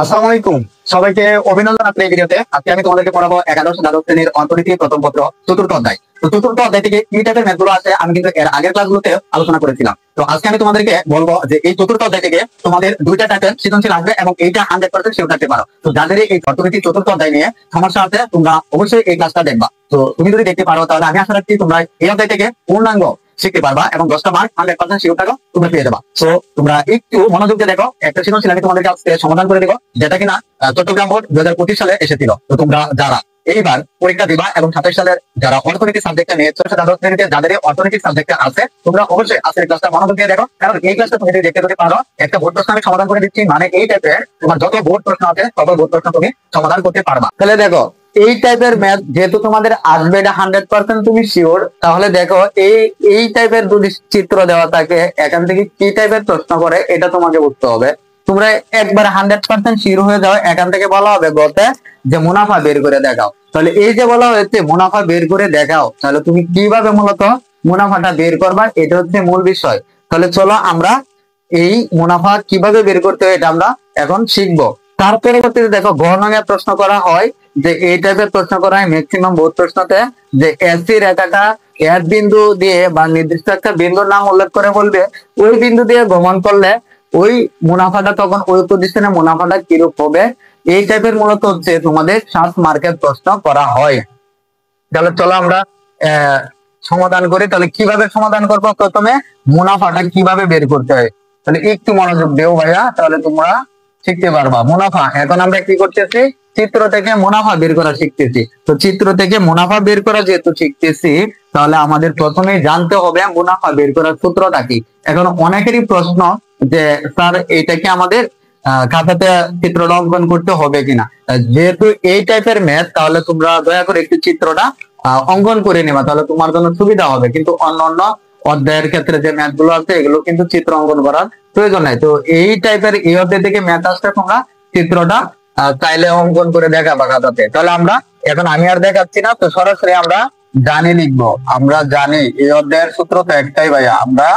আসসালামু আলাইকুম। সবাইকে অভিনন্দন। আপনার এই ভিডিওতে আজকে আমি তোমাদেরকে পড়াবো একাদশ দ্বাদশ শ্রেণীর অর্থনীতি প্রথম পত্র চতুর্থ অধ্যায়। তো চতুর্থ অধ্যায় থেকে কি টাইপের ম্যাথ গুলো আছে আমি কিন্তু এর আগের ক্লাসগুলোতে আলোচনা করেছিলাম। তো আজকে আমি তোমাদেরকে বলবো যে এই চতুর্থ অধ্যায় থেকে তোমাদের দুইটা টাইপের সৃজনশীল আসবে এবং এইটা 100% শিওর থাকতে পারো। তো যাদের এই অর্থনীতি চতুর্থ অধ্যায় নিয়ে সমস্যা আছে তোমরা অবশ্যই এই ক্লাসটা দেখবা। তো তুমি যদি দেখতে পারো তাহলে আমি আশা রাখছি তোমরা এই অধ্যায় থেকে পূর্ণাঙ্গ শিখতে পারবা এবং 10টা মার্ক 100% শিওর থাকো তোমরা পেয়ে যাবা। তো তোমরা একটু মনোযোগ দিয়ে দেখো, একটা সৃজনশীল আমি তোমাদেরকে আজকে সমাধান করে দেবো, যেটা কিনা চট্টগ্রাম বোর্ড 2025 সালে এসেছিল। তো তোমরা যারা এইবার পরীক্ষা দিবা এবং 27 সালের যারা অর্থনীতি সাবজেক্টে নিয়ে দ্বাদশ শ্রেণীতে যাদের অর্থনৈতিক সাবজেক্টে আছে তোমরা অবশ্যই আজকের ক্লাসটা মনোযোগ দিয়ে দেখো, কারণ এই ক্লাসটা তুমি যদি দেখতে যদি পারো একটা বোর্ড প্রশ্ন আমি সমাধান করে দিচ্ছি, মানে এই টাইপের তোমার যত বোর্ড প্রশ্ন আছে তত বোর্ড প্রশ্ন তুমি সমাধান করতে পারবা। তাহলে দেখো এই টাইপের ম্যাথ যেহেতু তোমাদের আসবে এটা 100% তুমি শিওর, তাহলে দেখো এই টাইপের যদি চিত্র দেওয়া থাকে এখান থেকে কি টাইপের প্রশ্ন করে এটা তোমাকে বুঝতে হবে। তোমরা একবার 100% শিওর হয়ে যাও, এখান থেকে বলা হবে গতে যে মুনাফা বের করে দেখাও। তাহলে এই যে বলা হয়েছে মুনাফা বের করে দেখাও, তাহলে তুমি কিভাবে মূলত মুনাফাটা বের করবা এটা হচ্ছে মূল বিষয়। তাহলে চলো আমরা এই মুনাফা কিভাবে বের করতে হয় এটা আমরা এখন শিখবো। তার পরবর্তীতে দেখো গণনায় প্রশ্ন করা হয় যে এই টাইপের প্রশ্ন করা হয় ম্যাক্সিমাম বহুত প্রশ্নতে, যে এসি রেখাটা এক বিন্দু দিয়ে বা নির্দিষ্ট একটা বিন্দুর নাম উল্লেখ করে বলবে ওই বিন্দু দিয়ে গমন করলে ওই মুনাফাটা তখন ওই প্রতিষ্ঠানের মুনাফাটা কিরূপ হবে। এই টাইপের মূলত হচ্ছে তোমাদের 7 মার্কের প্রশ্ন করা হয়। তাহলে চলো আমরা সমাধান করি। তাহলে কিভাবে সমাধান করবো, প্রথমে মুনাফাটা কিভাবে বের করতে হয় তাহলে একটু মনোযোগ দেও ভাইয়া, তাহলে তোমরা শিখতে পারবা। মুনাফা এখন আমরা কি করতেছি, চিত্র থেকে মুনাফা বের করা শিখতেছি। তো চিত্র থেকে মুনাফা বের করা যেহেতু শিখতেছি তাহলে আমাদের প্রথমে জানতে হবে মুনাফা বের করার সূত্রটা কি। এখন অনেকেরই প্রশ্ন যে স্যার এটা কি আমাদের খাতাতে চিত্রটা অঙ্কন করতে হবে কিনা। যেহেতু এই টাইপের ম্যাথ তাহলে তোমরা দয়া করে একটু চিত্রটা অঙ্কন করে নেবা, তাহলে তোমার জন্য সুবিধা হবে। কিন্তু অন্যান্য অধ্যায়ের ক্ষেত্রে যে ম্যাথ গুলো আছে এগুলো কিন্তু চিত্র অঙ্কন করার প্রয়োজন নাই। তো এই টাইপের এই অধ্যায় থেকে ম্যাথ আসলে তোমরা চিত্রটা চাইলে অঙ্কন করে দেখাবা খাতাতে। তাহলে আমরা এখন আমি আর দেখাচ্ছি না, তো সরাসরি আমরা জানি লিখবো। আমরা জানি এই অধ্যায়ের সূত্র তো একটাই ভাইয়া, আমরা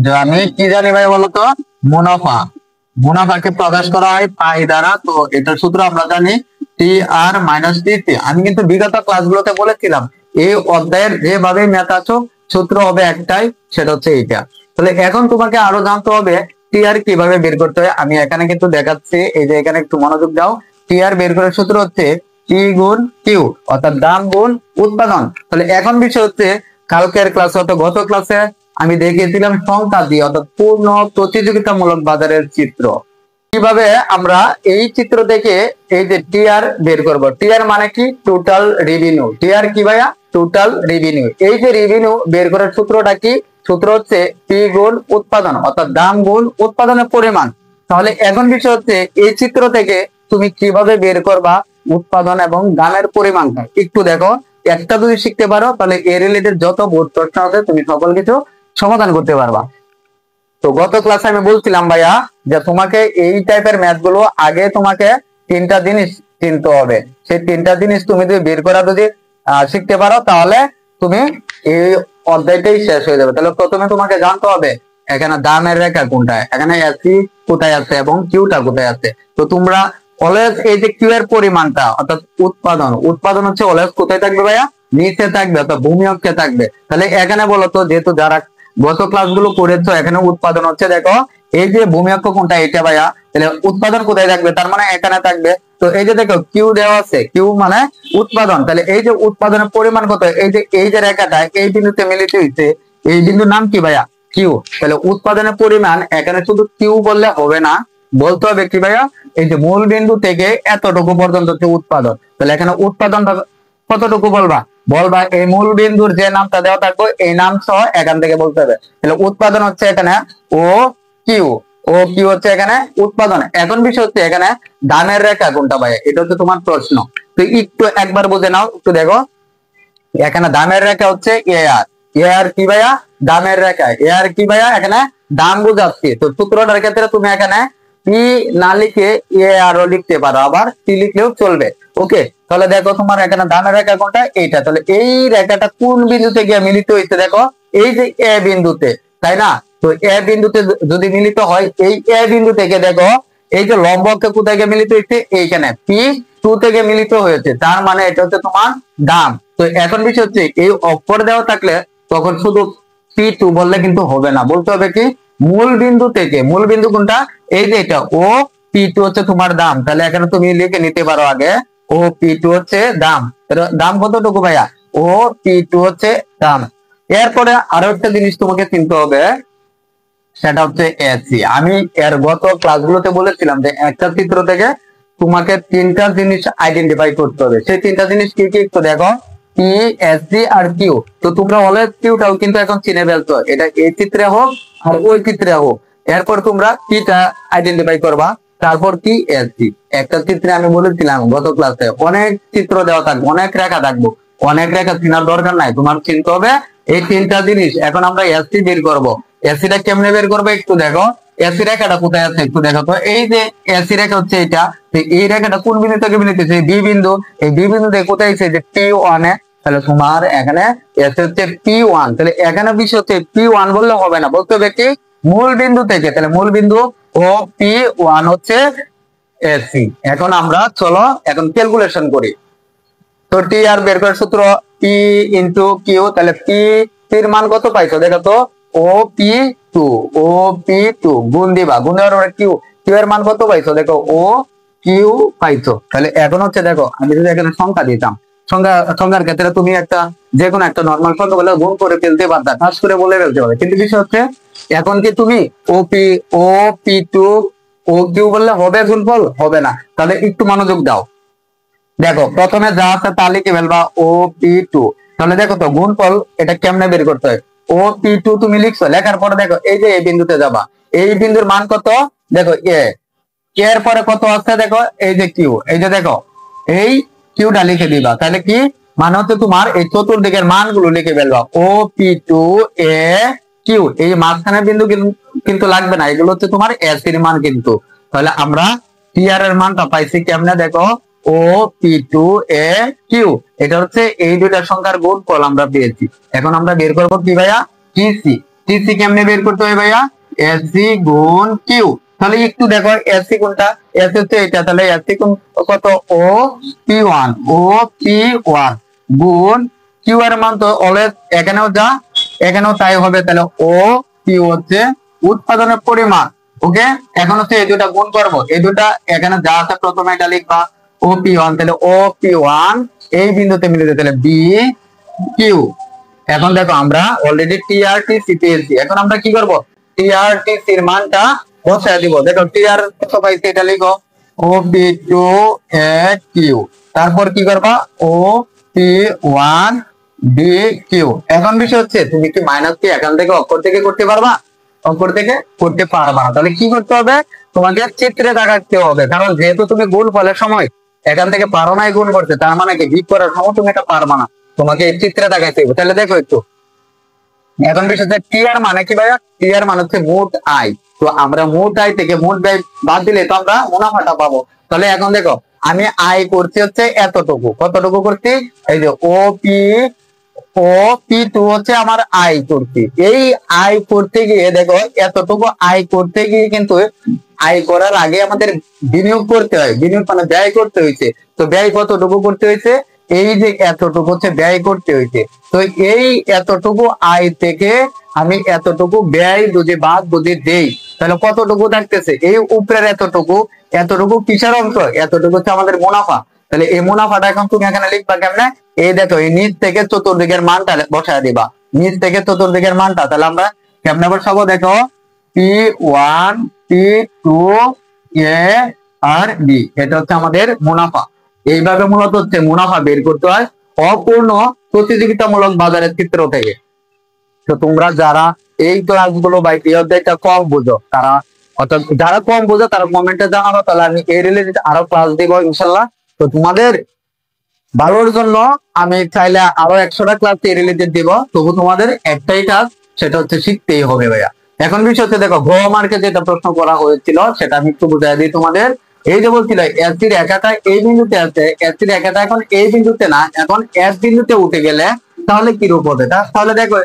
জানি কি জানি ভাই বলতো, মুনাফা। মুনাফাকে প্রকাশ করা হয় পাই দ্বারা, তো এটার সূত্র আমরা জানি টি আর মাইনাস টি। আমি কিন্তু বিগত ক্লাসগুলোতে বলেছিলাম এই অধ্যায়ের যেভাবে ম্যাথ আছো সূত্র হবে একটাই, সেটা হচ্ছে এইটা। তাহলে এখন তোমাকে আরো জানতে হবে টি আর কিভাবে বের করতে হয়। আমি এখানে কিন্তু দেখাচ্ছি, এই যে এখানে একটু মনোযোগ দাও। টি আর বের করার সূত্র হচ্ছে টি গুণ কিউ, অর্থাৎ দাম গুণ উৎপাদন। তাহলে এখন বিষয় হচ্ছে কালকের ক্লাসে অর্থাৎ গত ক্লাসে আমি দেখিয়েছিলাম সংখ্যা দিয়ে, অর্থাৎ পূর্ণ প্রতিযোগিতামূলক বাজারের চিত্র। কিভাবে আমরা এই চিত্র থেকে এই যে টিআর বের করব। টিআর মানে কি, টোটাল রেভিনিউ। টিআর কি ভাইয়া, টোটাল রেভিনিউ। এই যে রেভিনিউ বের করার সূত্রটা কি, সূত্র হচ্ছে পি গুণ উৎপাদন, অর্থাৎ দাম গুণ উৎপাদনের পরিমাণ। তাহলে এখন বিষয় হচ্ছে এই চিত্র থেকে তুমি কিভাবে বের করবা উৎপাদন এবং দামের পরিমাণটা। একটু দেখো, একটা যদি শিখতে পারো তাহলে এ রিলেটেড যত বোর্ড প্রশ্ন আছে তুমি সকল কিছু সমাধান করতে পারবা। তো গত ক্লাসে আমি বলছিলাম ভাইয়া যে তোমাকে এই টাইপের ম্যাথ গুলো আগে তোমাকে 3টা জিনিস চিনতে হবে। সেই 3টা জিনিস তুমি যদি বের করা যদি শিখতে পারো তাহলে তুমি এই অধ্যায়টাই শেষ হয়ে যাবে। তাহলে প্রথমে তোমাকে জানতে হবে এখানে দামের রেখা কোনটা, এখানে এসি কোথায় আছে এবং কিউটা কোথায় আছে। তো তোমরা অলওয়েজ এই যে কিউ এর পরিমাণটা অর্থাৎ উৎপাদন হচ্ছে অলওয়েজ কোথায় থাকবে ভাইয়া, নিচে থাকবে অর্থাৎ ভূমি অক্ষে থাকবে। তাহলে এখানে বলতো যেহেতু যারা গত ক্লাসগুলো করেছো এখানে উৎপাদন হচ্ছে, দেখো এই যে ভূমি অক্ষ কোনটা এটা ভাইয়া, তাহলে উৎপাদন কোথায় থাকবে, তার মানে এখানে থাকবে। তো এই যে দেখো কিউ দেওয়া আছে, কিউ মানে উৎপাদন। তাহলে এই যে উৎপাদনের পরিমাণ কত, এই যে রেখাটা এই বিন্দুতে মিলিত হয়েছে, এই বিন্দুর নাম কি ভাইয়া, কিউ। তাহলে উৎপাদনের পরিমাণ এখানে শুধু কিউ বললে হবে না, বলতে হবে কি ভাইয়া, এই যে মূল বিন্দু থেকে এতটুকু পর্যন্ত হচ্ছে উৎপাদন। তাহলে এখানে উৎপাদনটা কতটুকু বলবা এই মূল বিন্দুর যে নামটা দেওয়া থাকবে এই নাম সহ এখান থেকে বলতে হবে। তাহলে উৎপাদন হচ্ছে এখানে ও কিউ হচ্ছে এখানে উৎপাদন। এখন বিষয় হচ্ছে এখানে দামের রেখা কোনটা ভাই, এটা হচ্ছে তোমার প্রশ্ন। তো একটু একবার বুঝে নাও, একটু দেখো এখানে দামের রেখা হচ্ছে এ আর কি ভাইয়া, দামের রেখা। এ আর কি ভাইয়া, এখানে দাম বুঝাচ্ছি। তো সূত্রটার ক্ষেত্রে তুমি এখানে পি না লিখে এ আরও লিখতে পারো, আবার পি লিখলেও চলবে। ওকে, তাহলে দেখো তোমার এখানে দামের রেখা কোনটা, এইটা। তাহলে এই রেখাটা কোন বিন্দুতে গিয়ে মিলিত হয়েছে, দেখো এই যে এ বিন্দুতে, তাই না। তো এ বিন্দুতে যদি মিলিত হয় এই এ বিন্দু থেকে দেখো এই যে লম্ব অক্ষ কোথায় গিয়ে মিলিত হয়েছে, এইখানে P2 থেকে মিলিত হয়েছে, তার মানে এটা হচ্ছে তোমার দাম। তো এখন বিষয় হচ্ছে এই অক্ষর দেওয়া থাকলে তখন শুধু P2 বললে কিন্তু হবে না, বলতে হবে কি মূল বিন্দু থেকে, মূল বিন্দু কোনটা, এই যে এটা ও P2 হচ্ছে তোমার দাম। তাহলে এখানে তুমি লিখে নিতে পারো আগে ও P2 হচ্ছে দাম। দাম কতটুকু ভাইয়া, ও P2 হচ্ছে দাম। এরপরে আরো একটা জিনিস তোমাকে চিনতে হবে, সেটা হচ্ছে এসি। আমি এর গত ক্লাসগুলোতে বলেছিলাম যে একটা চিত্র থেকে তোমাকে তিনটা জিনিস আইডেন্টিফাই করতে হবে। সেই তিনটা জিনিস কি কি একটু দেখো, পি, এসি আর কিউ। তো তোমরা অলওয়েজ কিউটাও কিন্তু এখন চিনে ফেলছো, এটা এই চিত্রে হোক আর ওই চিত্রে হোক। এরপর তোমরা পিটা আইডেন্টিফাই করবা, তারপর কি এসি। একটা চিত্রে আমি বলেছিলাম গত ক্লাসে অনেক চিত্র দেওয়া থাকবে, অনেক রেখা থাকবো, অনেক রেখা চেনার দরকার নাই, তোমার চিনতে হবে এই তিনটা জিনিস। এখন আমরা এসি বের করবো। এসিটা কেমনে বের করবে একটু দেখো, এসি রেখাটা কোথায় আছে একটু দেখো তো। এই যে এসি রেখা হচ্ছে এটা, এই রেখাটা কোন বিন্দু থেকে মিলিত হচ্ছে, বি বিন্দু। এই বি বিন্দু থেকে কোথায় আছে, যে P1 এ। তাহলে তোমার এখানে এসি হচ্ছে P1। তাহলে এখানে বিষয় হচ্ছে P1 বললে হবে না, বলতে হবে কি মূল বিন্দু থেকে। তাহলে মূল বিন্দু ও P1 হচ্ছে এসি। এখন আমরা চলো এখন ক্যালকুলেশন করি। তো টি আর বের করার সূত্র পি ইন্টু কিউ। তাহলে পি এর মান কত পাইছো দেখো তো, ও P2, ও P2 গুণ দিবা, গুণ দেওয়ার পরে কিউ, কিউ এর মান কত পাইছো দেখো, ও কিউ পাইছো। তাহলে এখন হচ্ছে দেখো আমি যদি এখানে সংখ্যা দিতাম, সংখ্যার ক্ষেত্রে তুমি একটা যে কোনো একটা নর্মাল সংখ্যা বলে গুণ করে ফেলতে পারতা, কাজ করে বলে ফেলতে পারবে। কিন্তু বিষয় হচ্ছে এখন কি তুমি ও P2 ও কিউ বললে হবে গুণফল, হবে না। তাহলে একটু মনোযোগ দাও, দেখো প্রথমে যা আছে তা লিখে ফেলবা ও P2। তাহলে দেখো তো গুণফল এটা কেমনে বের করতে হয়, ও P2 তুমি লিখছো, লেখার পরে দেখো এই যে এই বিন্দুতে যাবা, এই বিন্দুর মান কত দেখো এ, এর পরে কত আছে দেখো এই যে কিউ, এই যে দেখো এই কিউটা লিখে দিবা। তাহলে কি মানে হচ্ছে তোমার এই চতুর্দিকের মানগুলো লিখে ফেলবা, ও P2 এ কিউ। এই মাঝখানের বিন্দু কিন্তু লাগবে না, এগুলো হচ্ছে তোমার এস এর মান কিন্তু। তাহলে আমরা টি আর এর মানটা পাইছি কেমনে দেখো, ও P2 এ কিউ, এটা হচ্ছে এই দুইটা সংখ্যার গুণফল আমরা পেয়েছি। এখন আমরা বের করবো কি ভাইয়া, টিসি। টিসি কেমনে বের করতে হয় ভাইয়া, এসি গুণ কিউ। তাহলে একটু দেখো এসি কোনটা, এসি হচ্ছে এটা, তাহলে এসি কোন কত, ও P1, ও P1 গুণ কিউ এর মান তো অলওয়েজ এখানেও যা এখানেও তাই হবে। তাহলে ও কিউ হচ্ছে উৎপাদনের পরিমাণ। ওকে, এখন হচ্ছে এই দুটা গুণ করবো, এই দুটা এখানে যা আছে প্রথমে এটা লিখবা ও P1, তাহলে ও P1 এই বিন্দুতে মিলিত, তাহলে বি কিউ। এখন দেখো আমরা অলরেডি টিআরটিসি পেয়েছি, এখন আমরা কি করব, টিআরটিসি এর মানটা বসায় দিব। দেখো টিআর কত পাইছি এটা লিখো, ও P2 এ কিউ, তারপর কি করবা ও P1 বি কিউ। এখন বিষয় হচ্ছে তুমি কি মাইনাস কি এখান থেকে অক্ষর থেকে করতে পারবা, অক্ষর থেকে করতে পারবা না। তাহলে কি করতে হবে, তোমাকে চিত্রে দেখাতে হবে, কারণ যেহেতু তুমি গুণ ফলের সময় এখান থেকে পারো নাই গুণ করতে, তার মানে কি বিয়োগ করার সময় তুমি এটা পারবা না, তোমাকে এই চিত্রে দেখাইতে হবে। তাহলে দেখো একটু, এখন বিষয় হচ্ছে টি আর মানে কি ভাইয়া, টি আর মানে হচ্ছে মোট আয়। তো আমরা মোট আয় থেকে মোট ব্যয় বাদ দিলে তো আমরা মুনাফাটা পাবো। তাহলে এখন দেখো আমি আয় করছি হচ্ছে এতটুকু, কতটুকু করছি, এই যে ও P2 হচ্ছে আমার আয় করছি। এই আয় করতে গিয়ে দেখো এতটুকু আয় করতে গিয়ে কিন্তু আয় করার আগে আমাদের বিনিয়োগ করতে হয়, বিনিয়োগ মানে ব্যয় করতে হয়েছে। তো ব্যয় কতটুকু করতে হয়েছে, এই যে এতটুকু হচ্ছে ব্যয় করতে হয়েছে। তো এই এতটুকু আয় থেকে আমি এতটুকু ব্যয় যদি বাদ যদি দেই, তাহলে কতটুকু থাকতেছে, এই উপরের এতটুকু, এতটুকু কিসের অংশ, এতটুকু হচ্ছে আমাদের মুনাফা। তাহলে এই মুনাফাটা এখন তুমি এখানে লিখবা কেমনে, এই দেখো এই নিচ থেকে চতুর্দিকের মানটা বসায় দিবা, নিচ থেকে চতুর্দিকের মানটা। তাহলে আমরা কেমনে বসাবো দেখো, P1 P2 এ আর বি, এটা হচ্ছে আমাদের মুনাফা। এইভাবে মূলত হচ্ছে মুনাফা বের করতে হয় অপূর্ণ প্রতিযোগিতামূলক বাজারের চিত্র থেকে। তো তোমরা যারা এই ক্লাসগুলো বা এই অধ্যায়টা কম বুঝো, তারা অর্থাৎ যারা কম বুঝো তারা কমেন্টে জানাবো, তাহলে আমি এই রিলেটেড আরো ক্লাস দিব ইনশাল্লাহ। তো তোমাদের ভালোর জন্য আমি চাইলে আরো 100টা ক্লাস এই রিলেটেড দিব, তবু তোমাদের একটাই কাজ, সেটা হচ্ছে শিখতেই হবে ভাইয়া। এখন বিষয় হচ্ছে দেখো গ্রহ মার্কে যেটা প্রশ্ন করা হয়েছিল সেটা আমি একটু বুঝাই দিই তোমাদের। এই যে বলছিল এসি রেখাটা এই বিন্দুতে আছে, এসি রেখাটা এখন এই বিন্দুতে না, এখন এস বিন্দুতে উঠে গেলে তাহলে কি রূপ হবে, তাহলে দেখো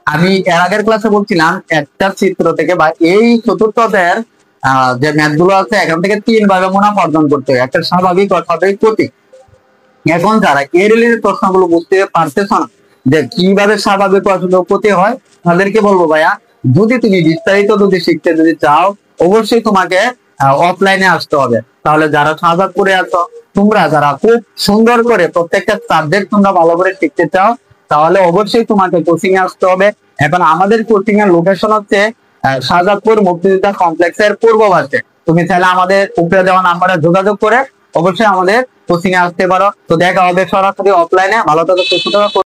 আমি এর আগের ক্লাসে বলছিলাম একটা চিত্র থেকে বা এই চতুর্থ অধ্যায়ের যে ম্যাথ গুলো আছে এখান থেকে 3 ভাবে মুনাফা অর্জন করতে হয়, একটা স্বাভাবিক অস্বাভাবিক প্রতি। এখন যারা এই রিলেটেড প্রশ্নগুলো বুঝতে পারতেছ না যে কিভাবে স্বাভাবিক অস্বাভাবিক প্রতি হয়, তাদেরকে বলবো ভাইয়া, যদি তুমি বিস্তারিত যদি শিখতে যদি চাও, অবশ্যই তোমাকে অফলাইনে আসতে হবে। তাহলে যারা শাহজাদপুরে আছো, তোমরা যারা খুব সুন্দর করে প্রত্যেকটা সাবজেক্ট তোমরা ভালো করে শিখতে চাও, তাহলে অবশ্যই তোমাকে কোচিং এ আসতে হবে। এখন আমাদের কোচিং এর লোকেশন হচ্ছে শাহজাদপুর মুক্তিযোদ্ধা কমপ্লেক্সের পূর্ব পাশে। তুমি চাইলে আমাদের উপরে দেওয়া নাম্বারে যোগাযোগ করে অবশ্যই আমাদের কোচিং এ আসতে পারো। তো দেখা হবে সরাসরি অফলাইনে। ভালো থাকো, সুস্থ থাকো।